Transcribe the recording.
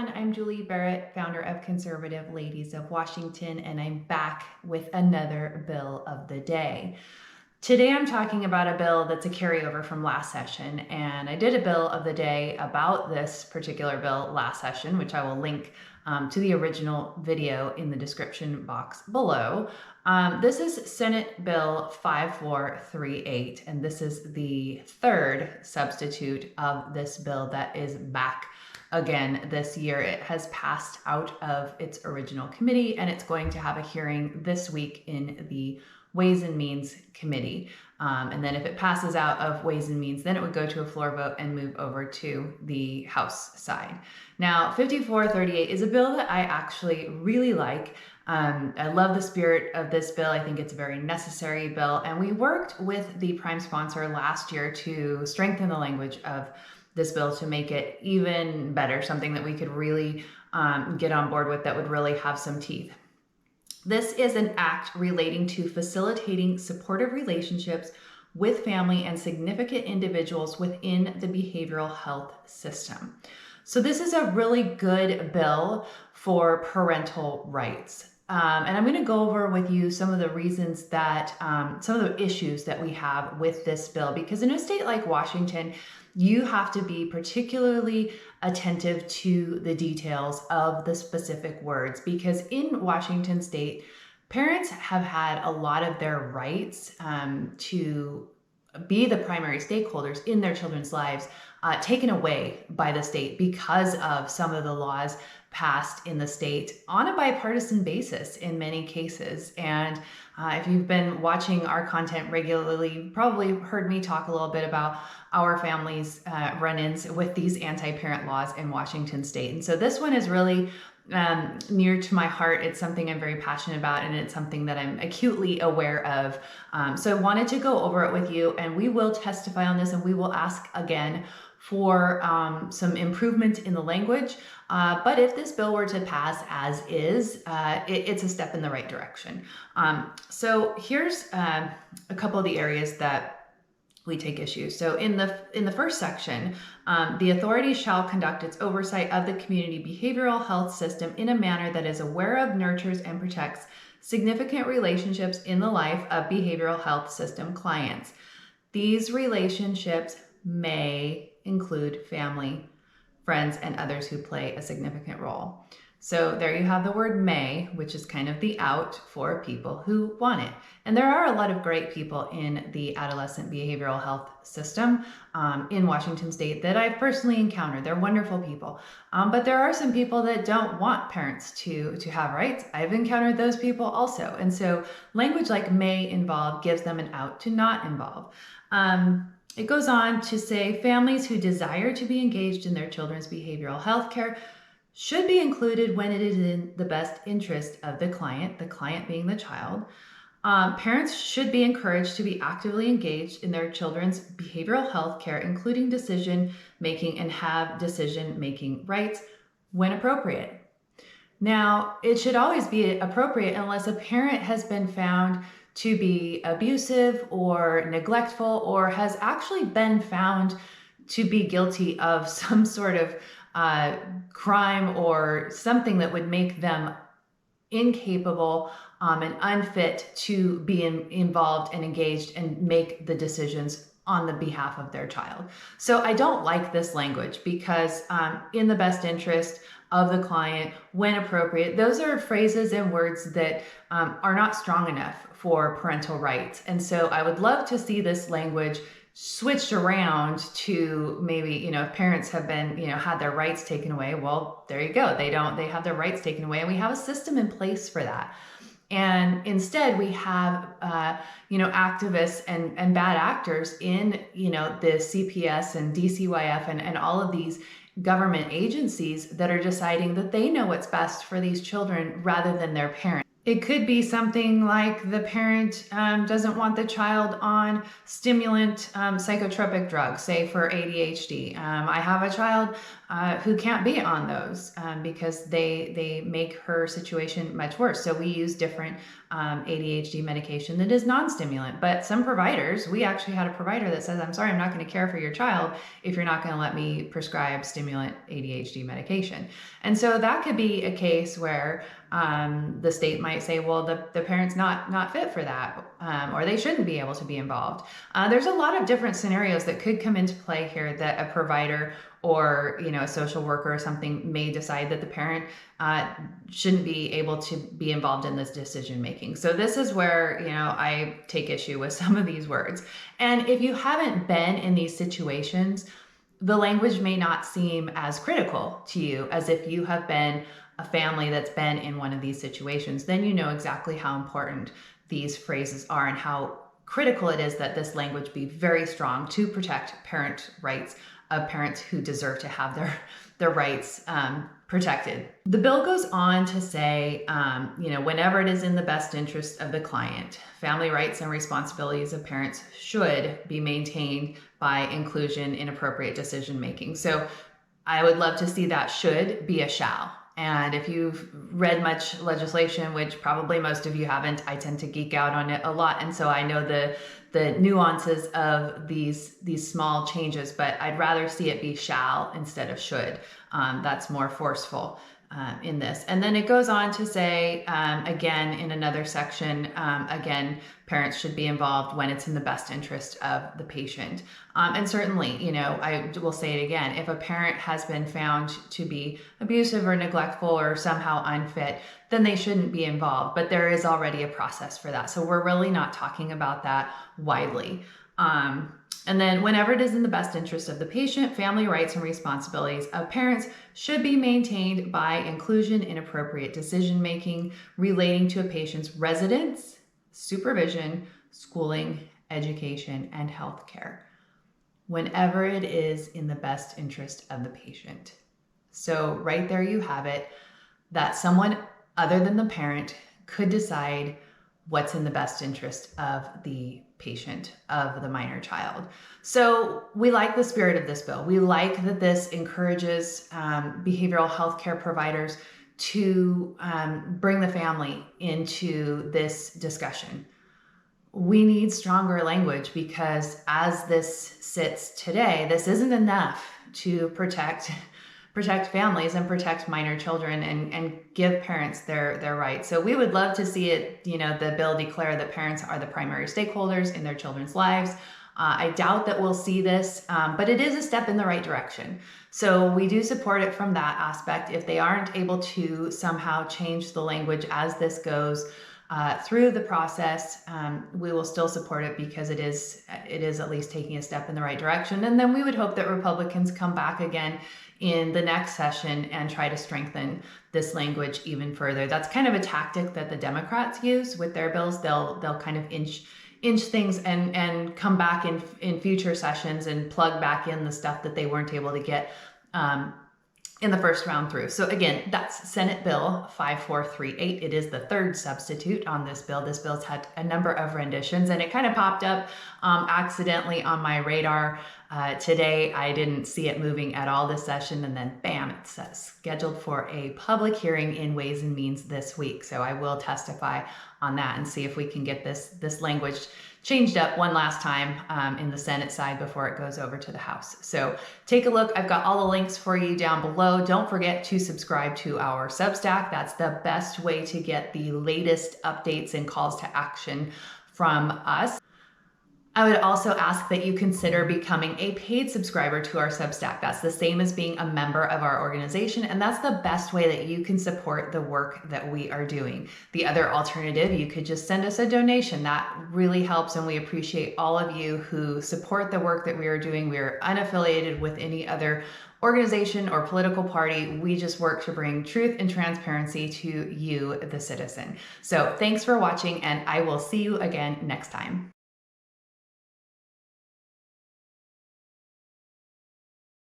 everyone, I'm Julie Barrett, founder of Conservative Ladies of Washington, and I'm back with another bill of the day. Today I'm talking about a bill that's a carryover from last session, and I did a bill of the day about this particular bill last session, which I will link to the original video in the description box below. This is Senate Bill 5438, and this is the third substitute of this bill that is back again this year. It has passed out of its original committee, and it's going to have a hearing this week in the Ways and Means Committee. And then if it passes out of Ways and Means, then it would go to a floor vote and move over to the House side. Now, 5438 is a bill that I actually really like. I love the spirit of this bill. I think it's a very necessary bill. And we worked with the prime sponsor last year to strengthen the language of this bill to make it even better, something that we could really get on board with that would really have some teeth. This is an act relating to facilitating supportive relationships with family and significant individuals within the behavioral health system. So this is a really good bill for parental rights. And I'm going to go over with you some of the reasons that, some of the issues that we have with this bill, because in a state like Washington, you have to be particularly attentive to the details of the specific words, because in Washington state, parents have had a lot of their rights to be the primary stakeholders in their children's lives taken away by the state because of some of the laws passed in the state on a bipartisan basis in many cases. And if you've been watching our content regularly, you probably heard me talk a little bit about our family's run-ins with these anti-parent laws in Washington state. And so this one is really near to my heart. It's something I'm very passionate about, and it's something that I'm acutely aware of. So I wanted to go over it with you, and we will testify on this, and we will ask again for some improvement in the language. But if this bill were to pass as is, it's a step in the right direction. So here's a couple of the areas that we take issue. So in the first section, the authority shall conduct its oversight of the community behavioral health system in a manner that is aware of, nurtures, and protects significant relationships in the life of behavioral health system clients. These relationships may include family, friends, and others who play a significant role. So there you have the word may, which is kind of the out for people who want it. And there are a lot of great people in the adolescent behavioral health system in Washington state that I've personally encountered. They're wonderful people. But there are some people that don't want parents to have rights. I've encountered those people also. And so language like may involve gives them an out to not involve. It goes on to say families who desire to be engaged in their children's behavioral health care should be included when it is in the best interest of the client being the child. Parents should be encouraged to be actively engaged in their children's behavioral health care, including decision making, and have decision making rights when appropriate. Now, it should always be appropriate unless a parent has been found to be abusive or neglectful, or has actually been found to be guilty of some sort of crime or something that would make them incapable and unfit to be involved and engaged and make the decisions on the behalf of their child. So I don't like this language because in the best interest of the client, when appropriate, those are phrases and words that are not strong enough for parental rights. And so I would love to see this language switched around to maybe, if parents have been, had their rights taken away, well, there you go. They have their rights taken away, and we have a system in place for that. And instead we have, activists and bad actors in, the CPS and DCYF and all of these government agencies that are deciding that they know what's best for these children rather than their parents. It could be something like the parent doesn't want the child on stimulant psychotropic drugs, say for ADHD. I have a child who can't be on those because they make her situation much worse. So we use different ADHD medication that is non-stimulant. But some providers, we actually had a provider that says, I'm sorry, I'm not going to care for your child if you're not going to let me prescribe stimulant ADHD medication. And so that could be a case where the state might say, well, the parent's not fit for that, or they shouldn't be able to be involved. There's a lot of different scenarios that could come into play here that a provider or a social worker or something may decide that the parent shouldn't be able to be involved in this decision making. So this is where I take issue with some of these words. And if you haven't been in these situations, the language may not seem as critical to you as if you have been a family that's been in one of these situations. Then you know exactly how important these phrases are and how critical it is that this language be very strong to protect parent rights of parents who deserve to have their rights protected. The bill goes on to say, whenever it is in the best interest of the client, family rights and responsibilities of parents should be maintained by inclusion in appropriate decision making. So I would love to see that should be a shall. And if you've read much legislation, which probably most of you haven't, I tend to geek out on it a lot. And so I know the nuances of these small changes, but I'd rather see it be shall instead of should. That's more forceful in this. And then it goes on to say, again, in another section, again, parents should be involved when it's in the best interest of the patient. And certainly, I will say it again, if a parent has been found to be abusive or neglectful or somehow unfit, then they shouldn't be involved. But there is already a process for that. So we're really not talking about that widely. And then whenever it is in the best interest of the patient, family rights and responsibilities of parents should be maintained by inclusion in appropriate decision-making relating to a patient's residence, supervision, schooling, education, and health care. Whenever it is in the best interest of the patient. So right there you have it, that someone other than the parent could decide what's in the best interest of the patient, of the minor child. So we like the spirit of this bill. We like that this encourages behavioral health care providers to bring the family into this discussion. We need stronger language because as this sits today, this isn't enough to protect families and protect minor children and give parents their rights. So we would love to see it, the bill declare that parents are the primary stakeholders in their children's lives. I doubt that we'll see this, but it is a step in the right direction. So we do support it from that aspect. If they aren't able to somehow change the language as this goes through the process, we will still support it because it is at least taking a step in the right direction. And then we would hope that Republicans come back again in the next session and try to strengthen this language even further. That's kind of a tactic that the Democrats use with their bills. They'll kind of inch things and come back in future sessions and plug back in the stuff that they weren't able to get in the first round through. So again, that's Senate Bill 5438. It is the third substitute on this bill. This bill's had a number of renditions and it kind of popped up accidentally on my radar today. I didn't see it moving at all this session, and then bam, it's scheduled for a public hearing in Ways and Means this week. So I will testify on that and see if we can get this language changed up one last time in the Senate side before it goes over to the House. So take a look. I've got all the links for you down below. Don't forget to subscribe to our Substack. That's the best way to get the latest updates and calls to action from us. I would also ask that you consider becoming a paid subscriber to our Substack. That's the same as being a member of our organization, and that's the best way that you can support the work that we are doing. The other alternative, you could just send us a donation. That really helps, and we appreciate all of you who support the work that we are doing. We are unaffiliated with any other organization or political party. We just work to bring truth and transparency to you, the citizen. So thanks for watching, and I will see you again next time.